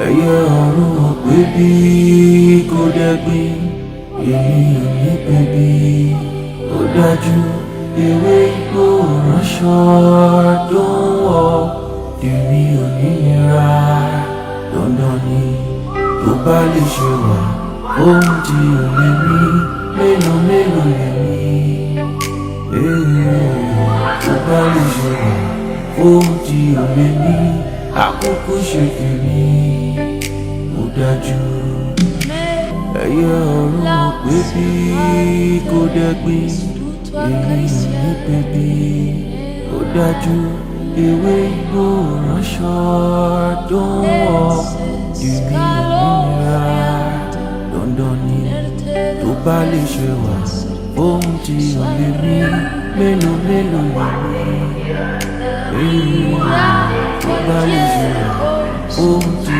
ẹyẹ ọ̀run ò pé bí kò dẹ́gbin, èmi ò ní pé bí ó dájú. Ewé igbó ránṣọ tó ń wọ̀, èmi ò ní nira. Dandan ni tó bá lè ṣe wà ohun tí ò lè rí, mélòó mélòó lè rí. Tó bá lè ṣe wà ohun tí ò lè rí, àkókò ṣe kiri ó dájú. Ẹyẹ ọ̀run ò pé bí kò dẹ́gbin, èmi ò ní pé bí ó dájú. Ewé igbó ránṣọ tó ń wọ̀, èmi ò ní nira. Dandan ni tó bá lè ṣe wà ohun tí ò lè rí, mélòó mélòó lè rí. Tó bá lè ṣe wà ohun tí